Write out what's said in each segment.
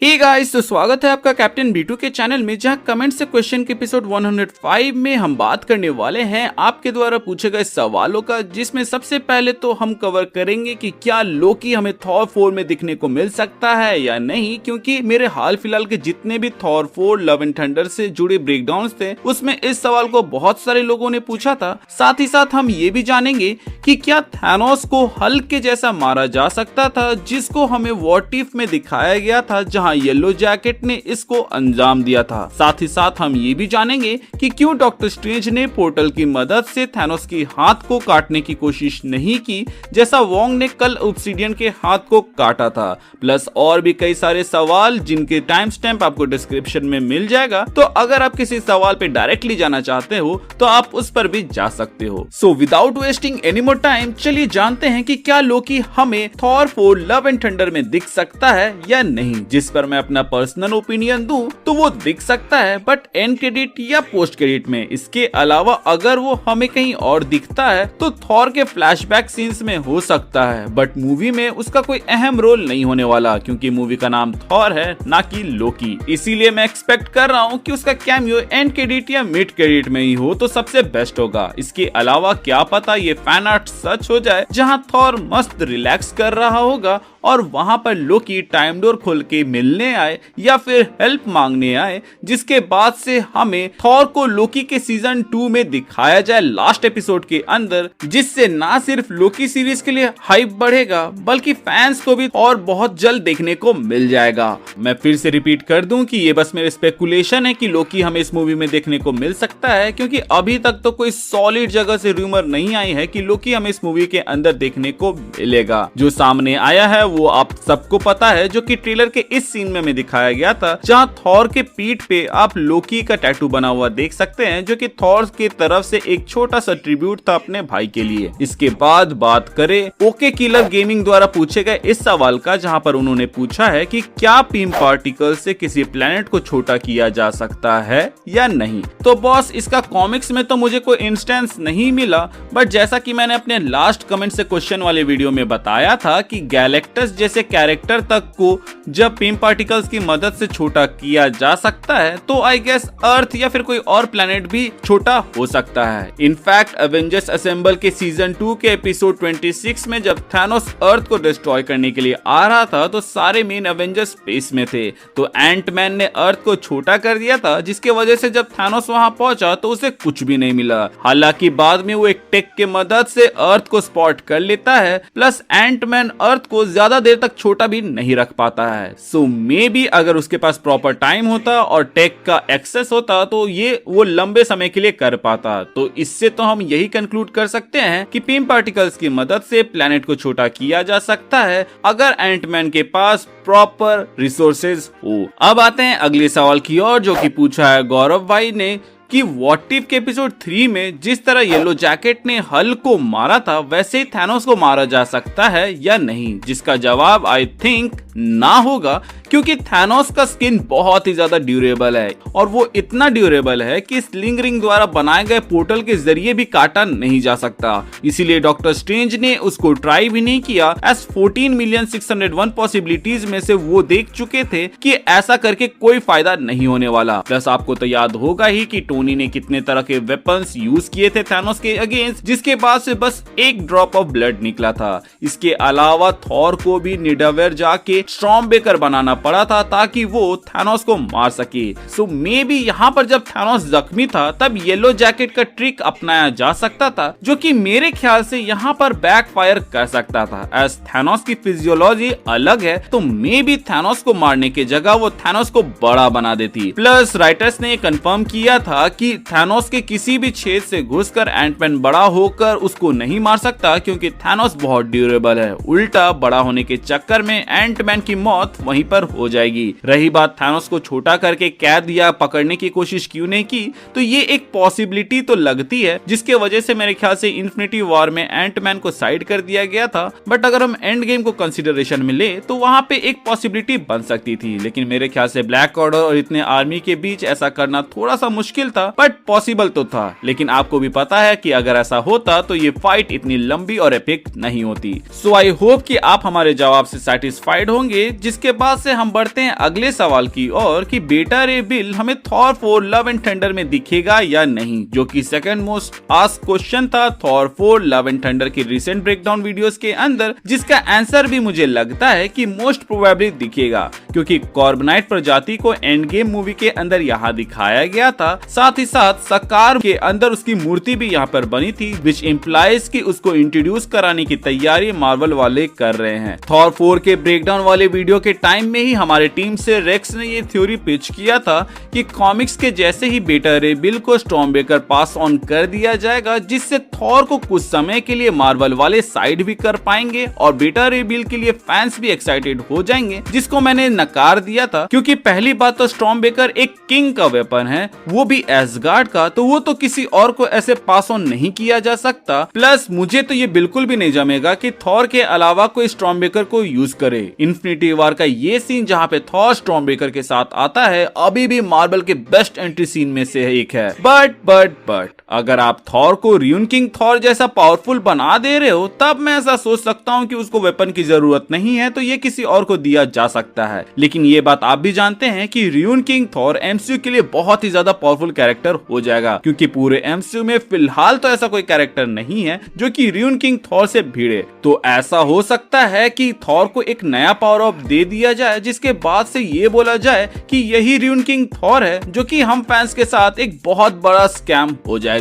Hey guys, तो स्वागत है आपका कैप्टन B2 के चैनल में, जहां कमेंट से क्वेश्चन के एपिसोड 105 में हम बात करने वाले हैं आपके द्वारा पूछे गए सवालों का, जिसमें सबसे पहले तो हम कवर करेंगे कि क्या लोकी हमें थॉर 4 में दिखने को मिल सकता है या नहीं, क्योंकि मेरे हाल फिलहाल के जितने भी थॉर 4 लव एंड थंडर से जुड़े ब्रेकडाउन थे उसमें इस सवाल को बहुत सारे लोगों ने पूछा था। साथ ही साथ हम ये भी जानेंगे कि क्या थैनोस को हल्क के जैसा मारा जा सकता था, जिसको हमें व्हाट इफ में दिखाया गया था, जहां येलो जैकेट ने इसको अंजाम दिया था। साथ ही साथ हम ये भी जानेंगे कि क्यों डॉक्टर स्ट्रेंज ने पोर्टल की मदद से थैनोस की हाथ को काटने की कोशिश नहीं की, जैसा वोंग ने कल ऑब्सिडियन के हाथ को काटा था। प्लस और भी कई सारे सवाल जिनके टाइम स्टैम्प आपको डिस्क्रिप्शन में मिल जाएगा, तो अगर आप किसी सवाल पे डायरेक्टली जाना चाहते हो तो आप उस पर भी जा सकते हो। So without wasting any more time, चलिए जानते हैं कि क्या लोकी हमें थॉर 4 लव एंड थंडर में दिख सकता है या नहीं। जिस पर मैं अपना पर्सनल ओपिनियन दूं तो वो दिख सकता है, बट एंड क्रेडिट या पोस्ट क्रेडिट में। इसके अलावा अगर वो हमें कहीं और दिखता है तो थॉर के फ्लैशबैक सीन्स में हो सकता है, बट मूवी में उसका कोई अहम रोल नहीं होने वाला, क्योंकि मूवी का नाम थॉर है ना कि लोकी। इसीलिए मैं एक्सपेक्ट कर रहा हूँ कि उसका कैमियो एंड क्रेडिट या मिड क्रेडिट में ही हो तो सबसे बेस्ट होगा। इसके अलावा क्या पता ये फैन आर्ट सच हो जाए, जहाँ थॉर मस्त रिलैक्स कर रहा होगा और वहां पर लोकी टाइम डोर खोल के मिलने आए या फिर हेल्प मांगने आए, जिसके बाद से हमें थॉर को लोकी के सीजन 2 में दिखाया जाए लास्ट एपिसोड के अंदर, जिससे ना सिर्फ लोकी सीरीज के लिए हाइप बढ़ेगा बल्कि फैंस को भी और बहुत जल्द देखने को मिल जाएगा। मैं फिर से रिपीट कर दूं कि ये बस मेरे स्पेकुलेशन है कि लोकी हमें इस मूवी में देखने को मिल सकता है, क्योंकि अभी तक तो कोई सॉलिड जगह से रूमर नहीं आई है कि लोकी हमें इस मूवी के अंदर देखने को मिलेगा। जो सामने आया है वो आप सबको पता है, जो कि ट्रेलर के इस सीन में दिखाया गया था, जहां थॉर के पीठ पे आप लोकी का टैटू बना हुआ देख सकते हैं, जो कि थॉर की तरफ से एक छोटा सा ट्रिब्यूट था अपने भाई के लिए। इसके बाद बात करें ओके किलर गेमिंग द्वारा पूछे गए इस सवाल का, जहां पर उन्होंने पूछा है कि क्या पीम पार्टिकल से किसी प्लेनेट को छोटा किया जा सकता है या नहीं। तो बॉस, इसका कॉमिक्स में तो मुझे कोई इंस्टेंस नहीं मिला, बट जैसा कि मैंने अपने लास्ट कमेंट से क्वेश्चन वाले वीडियो में बताया था कि गैलेक्टस जैसे कैरेक्टर तक को जब पीम पार्टिकल्स की मदद से छोटा किया जा सकता है, तो आई गेस अर्थ या फिर कोई और प्लेनेट भी छोटा हो सकता है। इनफैक्ट एवेंजर्स असेंबल के सीजन 2 के एपिसोड 26 में जब थैनोस अर्थ को डिस्ट्रॉय करने के लिए आ रहा था तो सारे मेन एवेंजर्स स्पेस में थे, तो एंटमैन ने अर्थ को छोटा कर दिया था, जिसके वजह से जब थैनोस वहां पहुंचा तो उसे कुछ भी नहीं मिला। हालांकि बाद में वो एक टेक के मदद से अर्थ को स्पॉट कर लेता है, प्लस एंटमैन अर्थ को ज्यादा देर तक छोटा भी नहीं रख पाता है। सो मे बी अगर उसके पास प्रॉपर टाइम होता और टेक का एक्सेस होता तो ये वो लंबे समय के लिए कर पाता। तो इससे तो हम यही कंक्लूड कर सकते हैं कि पीम पार्टिकल्स की मदद से प्लेनेट को छोटा किया जा सकता है, अगर एंटमैन के पास प्रॉपर रिसोर्सेज हो। अब आते हैं अगले सवाल की ओर, जो कि पूछा है गौरव भाई ने कि व्हाट इफ के एपिसोड 3 में जिस तरह येलो जैकेट ने हल्क को मारा था, वैसे ही थैनोस को मारा जा सकता है या नहीं। जिसका जवाब आई थिंक ना होगा, क्योंकि थैनोस का स्किन बहुत ही ज्यादा ड्यूरेबल है, और वो इतना ड्यूरेबल है कि स्लिंग रिंग द्वारा बनाए गए पोर्टल के जरिए भी काटा नहीं जा सकता। इसीलिए डॉक्टर स्ट्रेंज ने उसको ट्राई भी नहीं किया, एस 14,601 पॉसिबिलिटीज में से वो देख चुके थे कि ऐसा करके कोई फायदा नहीं होने वाला। प्लस आपको तो याद होगा ही कि टोनी ने कितने तरह के वेपन्स यूज किए थे थैनोस के अगेंस्ट, जिसके बाद से बस एक ड्रॉप ऑफ ब्लड निकला था। इसके अलावा थॉर को भी निडावेयर जाके स्टॉर्मबेकर बनाना पड़ा था ताकि वो थैनोस को मार सके। सो मे बी यहाँ पर जब थैनोस जख्मी था तब येलो जैकेट का ट्रिक अपनाया जा सकता था, जो कि मेरे ख्याल से यहाँ पर बैकफायर कर सकता था। एज थैनोस की फिजियोलॉजी अलग है, तो मे बी थैनोस को मारने की जगह वो थैनोस को बड़ा बना देती। प्लस राइटर्स ने कंफर्म किया था कि थैनोस के किसी भी छेद से घुसकर एंटमैन बड़ा होकर उसको नहीं मार सकता, क्योंकि थैनोस बहुत ड्यूरेबल है। उल्टा बड़ा होने के चक्कर में एंटमैन की मौत वहीं पर हो जाएगी। रही बात थैनोस को छोटा करके कैद या पकड़ने की कोशिश क्यों नहीं की, तो ये एक पॉसिबिलिटी तो लगती है, जिसके वजह से मेरे ख्याल से इन्फिनिटी वॉर में एंटमैन को साइड कर दिया गया था। बट अगर हम एंड गेम को कंसिडरेशन में ले तो वहां पे एक पॉसिबिलिटी बन सकती थी, लेकिन मेरे ख्याल से ब्लैक ऑर्डर और इतने आर्मी के बीच ऐसा करना थोड़ा सा मुश्किल था, बट पॉसिबल तो था। लेकिन आपको भी पता है कि अगर ऐसा होता तो ये फाइट इतनी लंबी और एपिक नहीं होती। सो आई होप कि आप हमारे जवाब से सेटिस्फाइड होंगे, जिसके बाद से हम बढ़ते हैं अगले सवाल की ओर कि बेटा रे बिल हमें थॉर 4 लव एंड थंडर में दिखेगा या नहीं, जो कि सेकंड मोस्ट आस्क्ड क्वेश्चन था थॉर 4 लव एंड थंडर की रिसेंट ब्रेकडाउन वीडियोस के अंदर, जिसका आंसर भी मुझे लगता है कि मोस्ट प्रोबेबली दिखेगा, क्योंकि कॉर्बनाइट प्रजाति को एंड गेम मूवी के अंदर यहाँ दिखाया गया था। साथ ही साथ सकार के अंदर उसकी मूर्ति भी यहाँ पर बनी थी, विच इम्प्लाइज कि उसको इंट्रोड्यूस कराने की तैयारी मार्वल वाले कर रहे हैं। थॉर 4 के ब्रेकडाउन वाले वीडियो के टाइम में ही हमारे टीम से रेक्स ने ये थ्योरी पिच किया था कि कॉमिक्स के जैसे ही बेटा रे बिल को स्टॉर्मब्रेकर पास ऑन कर दिया जाएगा, जिससे थॉर को कुछ समय के लिए मार्वल वाले साइड भी कर पाएंगे और बेटा रे बिल के लिए फैंस भी एक्साइटेड हो जाएंगे, जिसको मैंने नकार दिया था, क्योंकि पहली बात तो स्टॉर्मब्रेकर एक किंग का वेपन है, वो भी एसगार्ड का, तो वो तो किसी और को ऐसे पास ऑन नहीं किया जा सकता। प्लस मुझे तो ये बिल्कुल भी नहीं जमेगा कि थॉर के अलावा कोई स्टॉर्मब्रेकर को यूज करे। इन्फिनिटी वॉर का ये सीन जहाँ पे थॉर स्टॉर्मब्रेकर के साथ आता है, अभी भी मार्वल के बेस्ट एंट्री सीन में से एक है। बट अगर आप थॉर को र्यून किंग थॉर जैसा पावरफुल बना दे रहे हो, तब मैं ऐसा सोच सकता हूँ कि उसको वेपन की जरूरत नहीं है, तो ये किसी और को दिया जा सकता है। लेकिन ये बात आप भी जानते हैं कि र्यून किंग थॉर एमसीयू के लिए बहुत ही ज्यादा पावरफुल कैरेक्टर हो जाएगा, क्योंकि पूरे एमसीयू में फिलहाल तो ऐसा कोई कैरेक्टर नहीं है जो कि र्यून किंग थॉर से भिड़े। तो ऐसा हो सकता है कि थॉर को एक नया पावर अप दे दिया जाए, जिसके बाद से ये बोला जाए कि यही र्यून किंग थॉर है, जो कि हम फैंस के साथ एक बहुत बड़ा स्कैम हो जाएगा।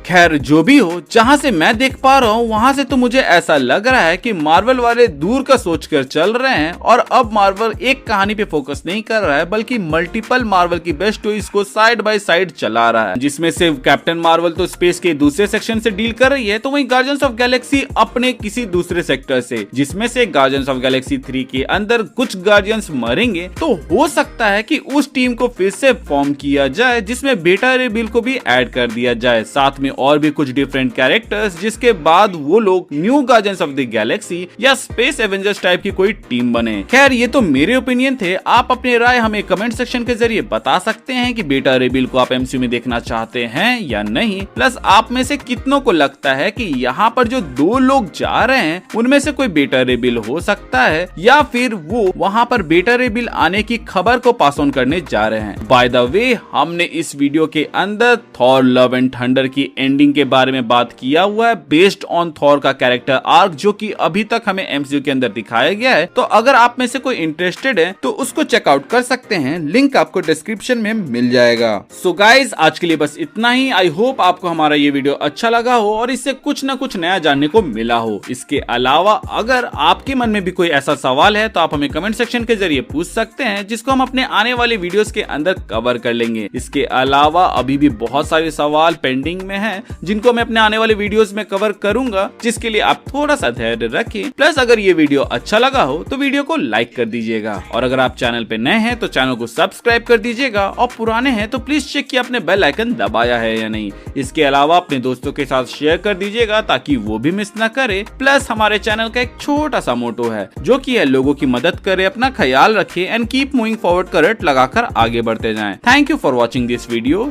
खैर जो भी हो, जहां से मैं देख पा रहा हूँ वहां से तो मुझे ऐसा लग रहा है कि मार्वल वाले दूर का सोचकर चल रहे हैं और अब मार्वल एक कहानी पे फोकस नहीं कर रहा है, बल्कि मल्टीपल मार्वल की बेस्ट स्टोरीज को साइड बाय साइड चला रहा है, जिसमें से कैप्टन मार्वल तो स्पेस के दूसरे सेक्शन से डील कर रही है, तो वहीं गार्डियंस ऑफ गैलेक्सी अपने किसी दूसरे सेक्टर से, जिसमें से गार्डियंस ऑफ गैलेक्सी 3 के अंदर कुछ गार्डियंस मरेंगे। तो हो सकता है कि उस टीम को फिर से फॉर्म किया जाए, जिसमें बेटा रे बिल को भी ऐड कर दिया जाए, साथ में और भी कुछ डिफरेंट कैरेक्टर्स, जिसके बाद वो लोग new guardians of the Galaxy या स्पेस एवेंजर्स टाइप की कोई टीम बने। खैर ये तो मेरे ओपिनियन थे, आप अपनी राय हमें कमेंट सेक्शन के जरिए बता सकते हैं कि बेटा रे बिल को आप एमसीयू में देखना चाहते हैं या नहीं। प्लस आप में से कितनों को लगता है कि यहाँ पर जो 2 लोग जा रहे हैं उनमें से कोई बेटा रे बिल हो सकता है, या फिर वो वहाँ पर बेटा रे बिल आने की खबर को पास ऑन करने जा रहे हैं। बाय द वे, हमने इस वीडियो के अंदर थॉर लव एंड थंडर की एंडिंग के बारे में बात किया हुआ है, बेस्ड ऑन थॉर का कैरेक्टर आर्क, जो कि अभी तक हमें एमसीयू के अंदर दिखाया गया है। तो अगर आप में से कोई इंटरेस्टेड है तो उसको चेकआउट कर सकते हैं, लिंक आपको डिस्क्रिप्शन में मिल जाएगा। सो गाइज, आज के लिए बस इतना ही। आई होप आपको हमारा ये वीडियो अच्छा लगा हो और इससे कुछ ना कुछ नया जानने को मिला हो। इसके अलावा अगर आपके मन में भी कोई ऐसा सवाल है तो आप हमें कमेंट सेक्शन के जरिए पूछ सकते हैं, जिसको हम अपने आने वाले वीडियोस के अंदर कवर कर लेंगे। इसके अलावा अभी भी बहुत सारे सवाल पेंडिंग में हैं, जिनको मैं अपने आने वाले वीडियोस में कवर करूंगा, जिसके लिए आप थोड़ा सा धैर्य रखें। प्लस अगर ये वीडियो अच्छा लगा हो तो वीडियो को लाइक कर दीजिएगा, और अगर आप चैनल पे नए हैं तो चैनल को सब्सक्राइब कर दीजिएगा, और पुराने हैं तो प्लीज चेक किया आपने बेल आइकन दबाया है या नहीं। इसके अलावा अपने दोस्तों के साथ शेयर कर दीजिएगा ताकि वो भी मिस ना करे। प्लस हमारे चैनल का एक छोटा सा मोटो है, जो कि है लोगों की मदद करे, अपना ख्याल रखे एंड कीप मूविंग फॉरवर्ड का रट लगाकर आगे बढ़ते जाएं। Thank you for watching this video.